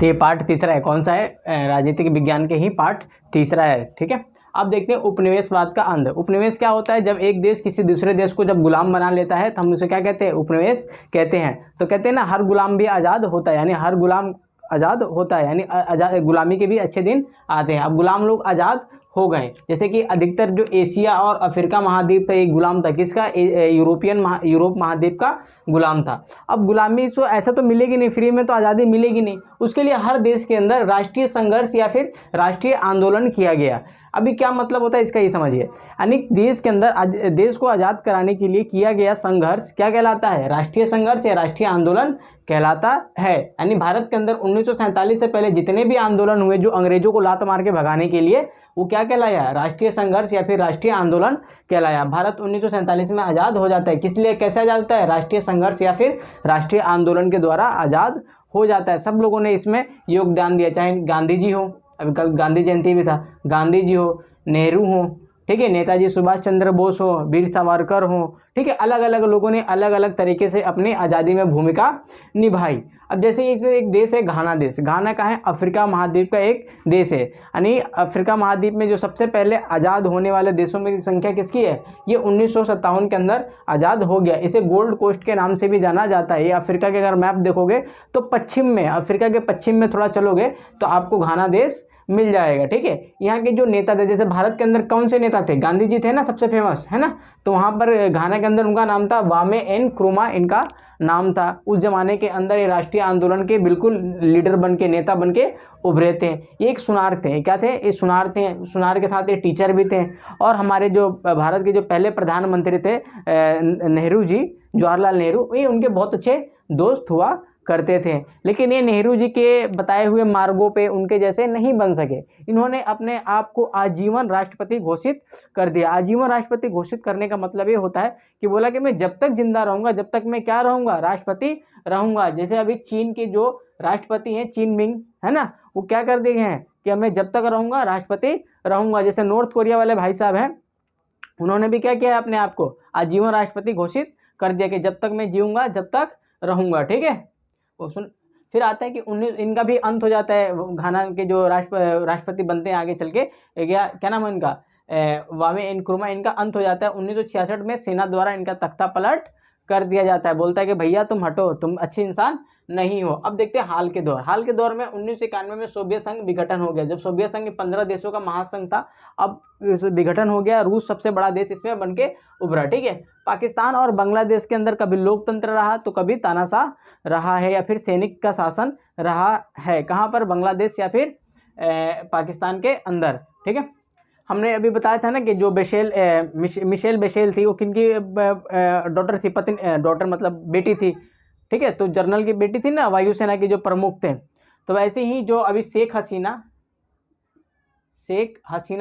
तो ये पार्ट तीसरा है, कौन सा है, राजनीतिक विज्ञान के ही पार्ट तीसरा है। ठीक है, अब देखते हैं उपनिवेशवाद का अंत। उपनिवेश क्या होता है, जब एक देश किसी दूसरे देश को जब गुलाम बना लेता है तो हम उसे क्या कहते हैं, उपनिवेश कहते हैं। तो कहते हैं ना, हर गुलाम भी आज़ाद होता है, यानी हर गुलाम आज़ाद होता है, यानी आज़ाद गुलामी के भी अच्छे दिन आते हैं। अब गुलाम लोग आज़ाद हो गए, जैसे कि अधिकतर जो एशिया और अफ्रीका महाद्वीप का एक गुलाम था, किसका, यूरोप महाद्वीप का गुलाम था। अब गुलामी तो ऐसा तो मिलेगी नहीं, फ्री में तो आज़ादी मिलेगी नहीं, उसके लिए हर देश के अंदर राष्ट्रीय संघर्ष या फिर राष्ट्रीय आंदोलन किया गया। अभी क्या मतलब होता है इसका, ये समझिए, यानी देश के अंदर देश को आज़ाद कराने के लिए किया गया संघर्ष क्या कहलाता है, राष्ट्रीय संघर्ष या राष्ट्रीय आंदोलन कहलाता है। यानी भारत के अंदर 1947 से पहले जितने भी आंदोलन हुए जो अंग्रेजों को लात मार के भगाने के लिए, वो क्या कहलाया, राष्ट्रीय संघर्ष या फिर राष्ट्रीय आंदोलन कहलाया। भारत 1947 में आज़ाद हो जाता है, किस लिए, कैसे आज़ाद होता है, राष्ट्रीय संघर्ष या फिर राष्ट्रीय आंदोलन के द्वारा आज़ाद हो जाता है। सब लोगों ने इसमें योगदान दिया, चाहे गांधी जी हो, अभी कल गांधी जयंती भी था, गांधी जी हो, नेहरू हो, ठीक है, नेताजी सुभाष चंद्र बोस हो, वीर सावरकर हो, ठीक है, अलग अलग लोगों ने अलग अलग तरीके से अपनी आज़ादी में भूमिका निभाई। अब जैसे इसमें एक देश है घाना देश, घाना का है, अफ्रीका महाद्वीप का एक देश है, यानी अफ्रीका महाद्वीप में जो सबसे पहले आज़ाद होने वाले देशों में संख्या किसकी है, ये 1957 के अंदर आज़ाद हो गया। इसे गोल्ड कोस्ट के नाम से भी जाना जाता है। ये अफ्रीका के अगर मैप देखोगे तो पश्चिम में, अफ्रीका के पश्चिम में थोड़ा चलोगे तो आपको घाना देश मिल जाएगा। ठीक है, यहाँ के जो नेता थे, जैसे भारत के अंदर कौन से नेता थे, गांधी जी थे ना सबसे फेमस, है ना, तो वहाँ पर घाना के अंदर उनका नाम था वामे एन क्रुमा, इनका नाम था। उस जमाने के अंदर ये राष्ट्रीय आंदोलन के बिल्कुल लीडर बन के, नेता बन के उभरे थे। ये एक सुनार थे, क्या थे, ये सुनार थे, सुनार के साथ ये टीचर भी थे। और हमारे जो भारत के जो पहले प्रधानमंत्री थे नेहरू जी, जवाहरलाल नेहरू, ये उनके बहुत अच्छे दोस्त हुआ करते थे। लेकिन ये नेहरू जी के बताए हुए मार्गों पे उनके जैसे नहीं बन सके। इन्होंने अपने आप को आजीवन राष्ट्रपति घोषित कर दिया। आजीवन राष्ट्रपति घोषित करने का मतलब ये होता है कि बोला कि मैं जब तक जिंदा रहूंगा, जब तक मैं क्या रहूंगा, राष्ट्रपति रहूंगा। जैसे अभी चीन के जो राष्ट्रपति हैं, चीन मिंग, है ना, वो क्या कर दिए हैं कि मैं जब तक रहूंगा राष्ट्रपति रहूंगा। जैसे नॉर्थ कोरिया वाले भाई साहब हैं, उन्होंने भी क्या किया है, अपने आप को आजीवन राष्ट्रपति घोषित कर दिया कि जब तक मैं जीऊंगा जब तक रहूंगा। ठीक है, वो सुन, फिर आता है कि 19 इनका भी अंत हो जाता है। घाना के जो राष्ट्रपति बनते हैं आगे चल के, क्या नाम है इनका, वामे एनक्रुमा, इनका अंत हो जाता है 1966 में। सेना द्वारा इनका तख्ता पलट कर दिया जाता है, बोलता है कि भैया तुम हटो, तुम अच्छे इंसान नहीं हो। अब देखते हैं हाल के दौर। हाल के दौर में 1991 में सोवियत संघ विघटन हो गया। जब सोवियत संघ 15 देशों का महासंघ था, अब विघटन हो गया, रूस सबसे बड़ा देश इसमें बन के उभरा। ठीक है, पाकिस्तान और बांग्लादेश के अंदर कभी लोकतंत्र रहा तो कभी तानाशाह रहा है, या फिर सैनिक का शासन रहा है। कहाँ पर, बांग्लादेश या फिर पाकिस्तान के अंदर। ठीक है, हमने अभी बताया था ना कि जो मिशेल बेशेल थी, वो किनकी डॉटर थी, पत्नी, डॉटर मतलब बेटी थी। ठीक है, तो जनरल की बेटी थी ना, वायुसेना के जो प्रमुख थे। तो वैसे ही जो अभी शेख हसीना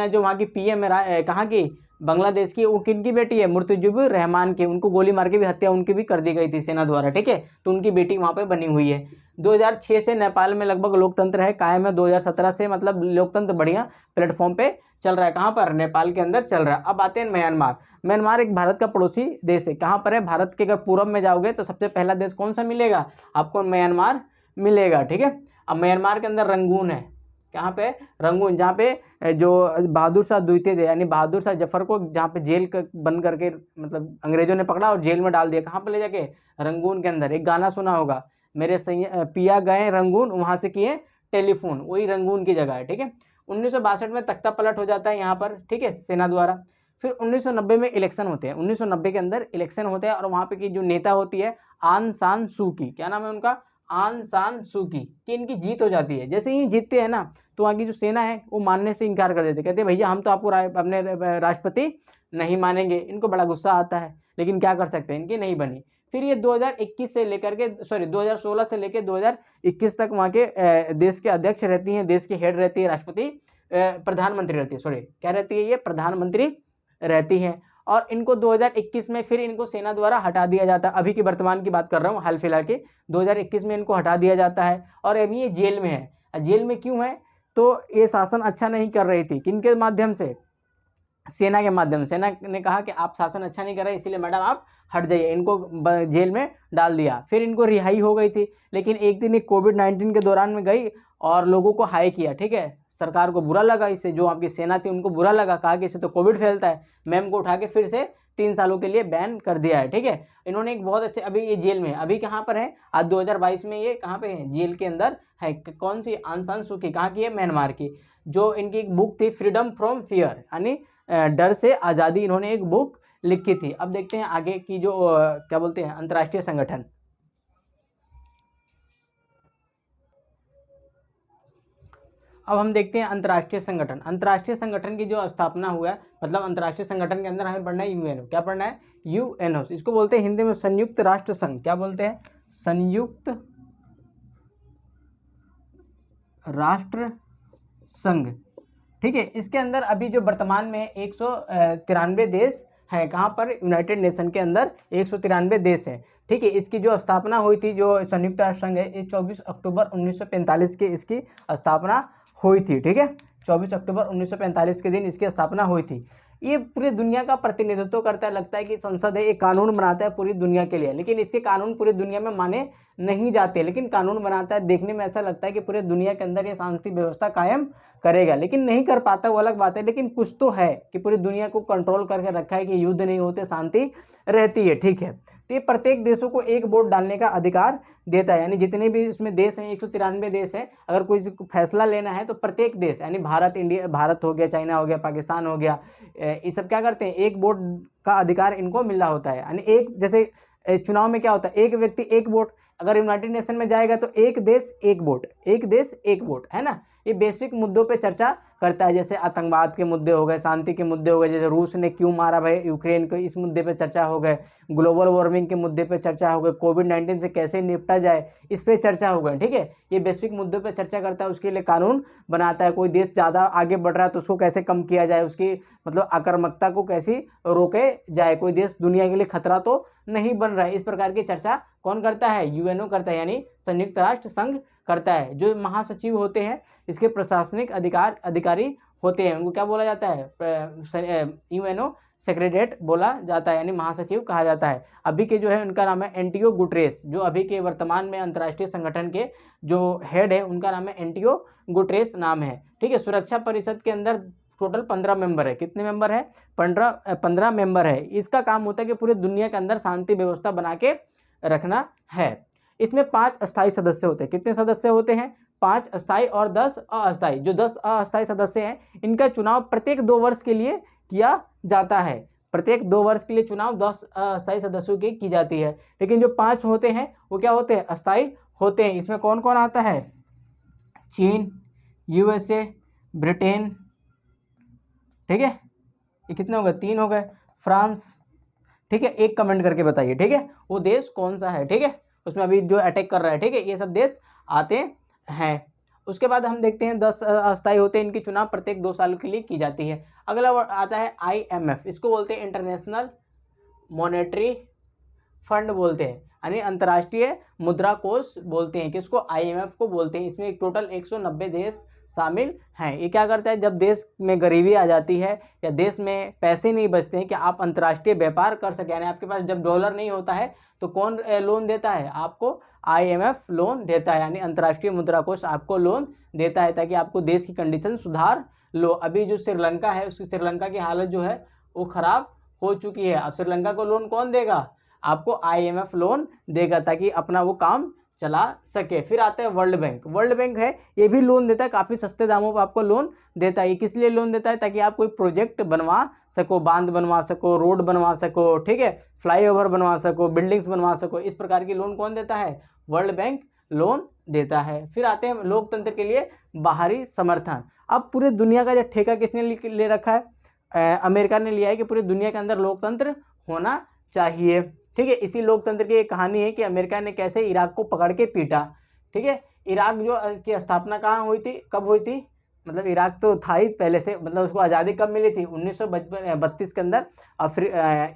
जो वहाँ की पीएम है, कहाँ की, बांग्लादेश की, वो किनकी बेटी है, मुर्तजुबुर रहमान की। उनको गोली मार के भी हत्या उनकी भी कर दी गई थी सेना द्वारा। ठीक है, तो उनकी बेटी वहाँ पे बनी हुई है। 2006 से नेपाल में लगभग लोकतंत्र है, कायम है। 2017 से मतलब लोकतंत्र बढ़िया प्लेटफॉर्म पे चल रहा है। कहाँ पर, नेपाल के अंदर चल रहा है। अब आते हैं म्यांमार। म्यांमार एक भारत का पड़ोसी देश है। कहाँ पर है, भारत के अगर पूर्व में जाओगे तो सबसे पहला देश कौन सा मिलेगा आपको, म्यांमार मिलेगा। ठीक है, अब म्यांमार के अंदर रंगून है। कहाँ पे, रंगून, जहाँ पे जो बहादुर शाह द्वितीय थे, यानी बहादुर शाह जफर को जहाँ पे जेल बंद करके, मतलब अंग्रेजों ने पकड़ा और जेल में डाल दिया। कहाँ पे ले जाके, रंगून के अंदर। एक गाना सुना होगा, मेरे पिया गए रंगून, वहाँ से किए टेलीफोन, वही रंगून की जगह है। ठीक है, 1962 में तख्ता पलट हो जाता है यहाँ पर, ठीक है, सेना द्वारा। फिर 1990 में इलेक्शन होते हैं। 1990 के अंदर इलेक्शन होते हैं और वहाँ पे की जो नेता होती है आंग सान सू की, क्या नाम है उनका, आंग सान सू की इनकी जीत हो जाती है। जैसे ही जीतते हैं ना, तो वहाँ की जो सेना है वो मानने से इनकार कर देते, कहते हैं भैया हम तो आपको अपने राष्ट्रपति नहीं मानेंगे। इनको बड़ा गुस्सा आता है, लेकिन क्या कर सकते हैं, इनकी नहीं बनी। फिर ये 2021 से लेकर के 2016 से लेकर 2021 तक वहाँ के देश के अध्यक्ष रहती हैं, देश की हेड रहती है, राष्ट्रपति प्रधानमंत्री रहती है, सॉरी क्या रहती है, ये प्रधानमंत्री रहती हैं। और इनको 2021 में फिर इनको सेना द्वारा हटा दिया जाता है। अभी की वर्तमान की बात कर रहा हूँ, हाल फिलहाल के 2021 में इनको हटा दिया जाता है। और अभी ये जेल में है। जेल में क्यों है, तो ये शासन अच्छा नहीं कर रही थी, किनके माध्यम से, सेना के माध्यम से। सेना ने कहा कि आप शासन अच्छा नहीं कर रहे, इसीलिए मैडम आप हट जाइए, इनको जेल में डाल दिया। फिर इनको रिहाई हो गई थी, लेकिन एक दिन कोविड-19 के दौरान में गई और लोगों को हाई किया, ठीक है। सरकार को बुरा लगा इससे, जो आपकी सेना थी उनको बुरा लगा, कहा कि इससे तो कोविड फैलता है। मैम को उठा के फिर से 3 सालों के लिए बैन कर दिया है, ठीक है। इन्होंने एक बहुत अच्छे, अभी ये जेल में, अभी कहाँ पर है, आज 2022 में ये कहाँ पे है, जेल के अंदर है। कौन सी, आंग सान सू की, कहाँ की है, म्यांमार की। जो इनकी एक बुक थी फ्रीडम फ्रॉम फियर, यानी डर से आज़ादी, इन्होंने एक बुक लिखी थी। अब देखते हैं आगे की जो क्या बोलते हैं, अंतर्राष्ट्रीय संगठन। अब हम देखते हैं अंतर्राष्ट्रीय संगठन। अंतर्राष्ट्रीय संगठन की जो स्थापना हुआ है, मतलब अंतर्राष्ट्रीय संगठन के अंदर हमें पढ़ना है यूएनओ। क्या पढ़ना है, यूएनओ। इसको बोलते हैं हिंदी में संयुक्त राष्ट्र संघ। क्या बोलते हैं, संयुक्त राष्ट्र संघ, ठीक है। इसके अंदर अभी जो वर्तमान में 193 देश हैं, कहाँ पर, यूनाइटेड नेशन के अंदर 193 देश हैं, ठीक है। इसकी जो स्थापना हुई थी, जो संयुक्त राष्ट्र संघ है, ये 24 अक्टूबर 1945 के इसकी स्थापना हुई थी, ठीक है। 24 अक्टूबर 1945 के दिन इसकी स्थापना हुई थी। ये पूरी दुनिया का प्रतिनिधित्व करता है। लगता है कि संसद है, एक कानून बनाता है पूरी दुनिया के लिए, लेकिन इसके कानून पूरी दुनिया में माने नहीं जाते, लेकिन कानून बनाता है। देखने में ऐसा लगता है कि पूरे दुनिया के अंदर ये शांति व्यवस्था कायम करेगा, लेकिन नहीं कर पाता, वो अलग बात है। लेकिन कुछ तो है कि पूरी दुनिया को कंट्रोल करके रखा है कि युद्ध नहीं होते, शांति रहती है, ठीक है। तो ये प्रत्येक देशों को एक वोट डालने का अधिकार देता है, यानी जितने भी इसमें देश हैं, 193 देश हैं, अगर कोई फैसला लेना है तो प्रत्येक देश, यानी भारत, इंडिया, भारत हो गया, चाइना हो गया, पाकिस्तान हो गया, ये सब क्या करते हैं, एक वोट का अधिकार इनको मिल रहा होता है। यानी एक, जैसे चुनाव में क्या होता है, एक व्यक्ति एक वोट, अगर यूनाइटेड नेशन में जाएगा तो एक देश एक वोट, एक देश एक वोट, है ना। ये बेसिक मुद्दों पे चर्चा करता है, जैसे आतंकवाद के मुद्दे हो गए, शांति के मुद्दे हो गए, जैसे रूस ने क्यों मारा भाई यूक्रेन को, इस मुद्दे पे चर्चा हो गए, ग्लोबल वार्मिंग के मुद्दे पे चर्चा हो गए, कोविड-19 से कैसे निपटा जाए, इस पे चर्चा हो गई, ठीक है। ये बेसिक मुद्दों पे चर्चा करता है, उसके लिए कानून बनाता है। कोई देश ज़्यादा आगे बढ़ रहा है तो उसको कैसे कम किया जाए, उसकी मतलब आक्रामकता को कैसे रोके जाए, कोई देश दुनिया के लिए खतरा तो नहीं बन रहा है, इस प्रकार की चर्चा कौन करता है, यूएनओ करता है, यानी संयुक्त राष्ट्र संघ करता है। जो महासचिव होते हैं, इसके प्रशासनिक अधिकारी होते हैं, उनको क्या बोला जाता है, यूएनओ सेक्रेटरीट बोला जाता है, यानी महासचिव कहा जाता है। अभी के जो है उनका नाम है एंटियो गुटरेस, जो अभी के वर्तमान में अंतर्राष्ट्रीय संगठन के जो हेड है उनका नाम है एंटियो गुटरेस नाम है, ठीक है। सुरक्षा परिषद के अंदर टोटल 15 मेंबर है। कितने मेंबर है, 15 मेंबर है। इसका काम होता है कि पूरे दुनिया के अंदर शांति व्यवस्था बना के रखना है। इसमें 5 अस्थायी सदस्य होते हैं। कितने सदस्य होते हैं, 5 अस्थायी और 10 अस्थायी। जो 10 अस्थायी सदस्य हैं, इनका चुनाव प्रत्येक 2 वर्ष के लिए किया जाता है। प्रत्येक 2 वर्ष के लिए चुनाव 10 अस्थायी सदस्यों की जाती है। लेकिन जो 5 होते हैं वो क्या होते हैं, अस्थायी होते हैं। इसमें कौन कौन आता है, चीन, यूएसए, ब्रिटेन, ठीक है। ये कितने हो गए, 3 हो गए। फ्रांस, ठीक है। एक कमेंट करके बताइए, ठीक है, वो देश कौन सा है, ठीक है, उसमें अभी जो अटैक कर रहा है, ठीक है। ये सब देश आते हैं। उसके बाद हम देखते हैं 10 अस्थायी होते हैं, इनकी चुनाव प्रत्येक 2 साल के लिए की जाती है। अगला आता है IMF, इसको बोलते हैं इंटरनेशनल मॉनेटरी फंड बोलते हैं, यानी अंतर्राष्ट्रीय मुद्रा कोष बोलते हैं। किसको, IMF को बोलते हैं। इसमें एक टोटल 190 देश शामिल हैं। ये क्या करता है, जब देश में गरीबी आ जाती है या देश में पैसे नहीं बचते हैं कि आप अंतर्राष्ट्रीय व्यापार कर सकें, यानी आपके पास जब डॉलर नहीं होता है तो कौन लोन देता है आपको, IMF लोन देता है, यानी अंतर्राष्ट्रीय मुद्रा कोष आपको लोन देता है, ताकि आपको देश की कंडीशन सुधार लो। अभी जो श्रीलंका है, उसकी श्रीलंका की हालत जो है वो खराब हो चुकी है। अब श्रीलंका को लोन कौन देगा, आपको IMF लोन देगा, ताकि अपना वो काम चला सके। फिर आता है वर्ल्ड बैंक। वर्ल्ड बैंक है, ये भी लोन देता है, काफ़ी सस्ते दामों पर आपको लोन देता है। ये किस लिए लोन देता है, ताकि आप कोई प्रोजेक्ट बनवा सको, बांध बनवा सको, रोड बनवा सको, ठीक है, फ्लाईओवर बनवा सको, बिल्डिंग्स बनवा सको। इस प्रकार की लोन कौन देता है, वर्ल्ड बैंक लोन देता है। फिर आते हैं लोकतंत्र के लिए बाहरी समर्थन। अब पूरे दुनिया का जो ठेका किसने ले रखा है, अमेरिका ने लिया है कि पूरी दुनिया के अंदर लोकतंत्र होना चाहिए, ठीक है। इसी लोकतंत्र की एक कहानी है कि अमेरिका ने कैसे इराक को पकड़ के पीटा, ठीक है। इराक जो की स्थापना कहाँ हुई थी, कब हुई थी, मतलब इराक तो था ही पहले से, मतलब उसको आज़ादी कब मिली थी, 1932 के अंदर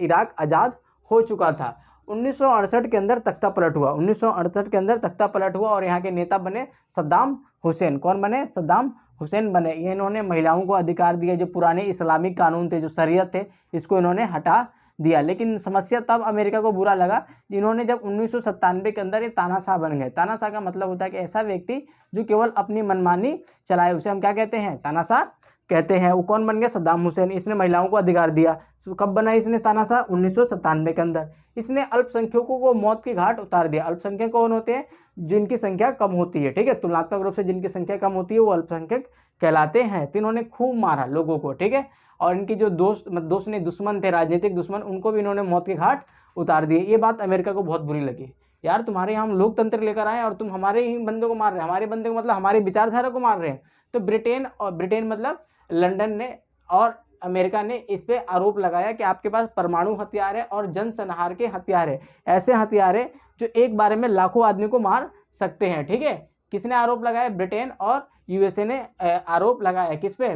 इराक आज़ाद हो चुका था। 1968 के अंदर तख्ता पलट हुआ, 1968 के अंदर तख्ता पलट हुआ और यहाँ के नेता बने सद्दाम हुसैन। कौन बने? सद्दाम हुसैन बने। ये इन्होंने महिलाओं को अधिकार दिया, जो पुराने इस्लामिक कानून थे, जो शरीयत थे, इसको इन्होंने हटा दिया। लेकिन समस्या तब अमेरिका को बुरा लगा इन्होंने जब 1997 के अंदर ये तानाशाह बन गए। तानाशाह का मतलब होता है कि ऐसा व्यक्ति जो केवल अपनी मनमानी चलाए, उसे हम क्या कहते हैं? तानाशाह कहते हैं। वो कौन बन गया? सद्दाम हुसैन। इसने महिलाओं को अधिकार दिया। कब बना इसने तानाशाह? 1997 के अंदर। इसने अल्पसंख्यकों को मौत की घाट उतार दिया। अल्पसंख्यक कौन होते हैं? जिनकी संख्या कम होती है, ठीक है, तुलनात्मक रूप से जिनकी संख्या कम होती है वो अल्पसंख्यक कहलाते हैं। तो इन्होंने खूब मारा लोगों को, ठीक है, और इनकी जो दोस्त नहीं, दुश्मन थे, राजनीतिक दुश्मन, उनको भी इन्होंने मौत के घाट उतार दिए। ये बात अमेरिका को बहुत बुरी लगी। यार तुम्हारे यहाँ हम लोकतंत्र लेकर आए और तुम हमारे ही बंदों को मार रहे हैं। हमारे बंदे को मतलब हमारी विचारधारा को मार रहे हैं। तो ब्रिटेन मतलब लंदन ने और अमेरिका ने इस पे आरोप लगाया कि आपके पास परमाणु हथियार है और जनसंहार के हथियार है, ऐसे हथियार है जो एक बारे में लाखों आदमी को मार सकते हैं, ठीक है। किसने आरोप लगाया? ब्रिटेन और यूएसए ने आरोप लगाया। किस पे?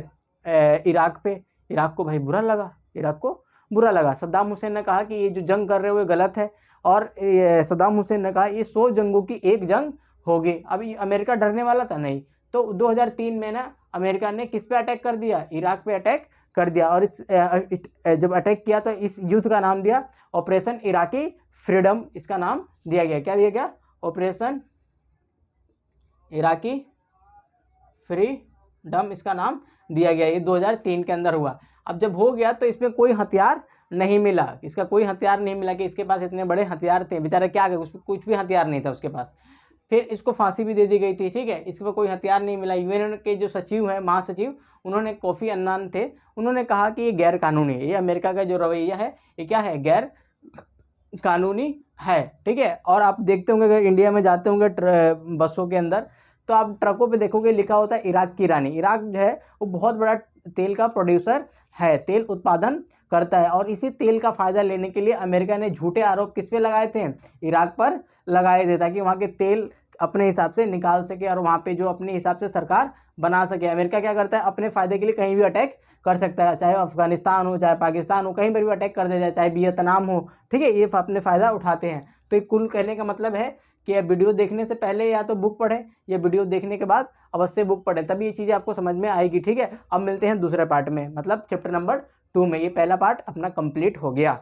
इराक पे। इराक को भाई बुरा लगा, इराक को बुरा लगा। सद्दाम हुसैन ने कहा कि ये जो जंग कर रहे हो ये गलत है, और सद्दाम हुसैन ने कहा ये 100 जंगों की एक जंग होगी। अब अमेरिका डरने वाला था नहीं। तो 2003 में ना अमेरिका ने किस पे अटैक कर दिया? इराक पे अटैक कर दिया। और जब अटैक किया तो इस युद्ध का नाम दिया ऑपरेशन इराकी फ्रीडम। इसका नाम दिया गया। क्या दिया गया? ऑपरेशन इराकी फ्रीडम, इसका नाम दिया गया। ये 2003 के अंदर हुआ। अब जब हो गया तो इसमें कोई हथियार नहीं मिला, इसका कोई हथियार नहीं मिला कि इसके पास इतने बड़े हथियार थे। बेचारा क्या गया, उसमें कुछ भी हथियार नहीं था उसके पास। फिर इसको फांसी भी दे दी गई थी, ठीक है, इसके पर कोई हथियार नहीं मिला। यूएन के जो सचिव हैं, महासचिव, उन्होंने कोफी अन्नान थे, उन्होंने कहा कि ये गैर कानूनी है। ये अमेरिका का जो रवैया है ये क्या है? गैर कानूनी है, ठीक है। और आप देखते होंगे अगर इंडिया में जाते होंगे बसों के अंदर, तो आप ट्रकों पे देखोगे लिखा होता है इराक की रानी। इराक जो है वो बहुत बड़ा तेल का प्रोड्यूसर है, तेल उत्पादन करता है, और इसी तेल का फायदा लेने के लिए अमेरिका ने झूठे आरोप किस पे लगाए थे? इराक पर लगाए थे, ताकि वहाँ के तेल अपने हिसाब से निकाल सके और वहाँ पे जो अपने हिसाब से सरकार बना सके। अमेरिका क्या करता है? अपने फायदे के लिए कहीं भी अटैक कर सकता है, चाहे अफगानिस्तान हो, चाहे पाकिस्तान हो, कहीं पर भी अटैक कर देता है, चाहे वियतनाम हो, ठीक है। ये अपने फ़ायदा उठाते हैं। तो एक कुल कहने का मतलब है कि यह वीडियो देखने से पहले या तो बुक पढ़ें, या वीडियो देखने के बाद अवश्य बुक पढ़ें, तभी ये चीज़ें आपको समझ में आएगी, ठीक है। अब मिलते हैं दूसरे पार्ट में, मतलब चैप्टर नंबर 2 में। ये पहला पार्ट अपना कंप्लीट हो गया।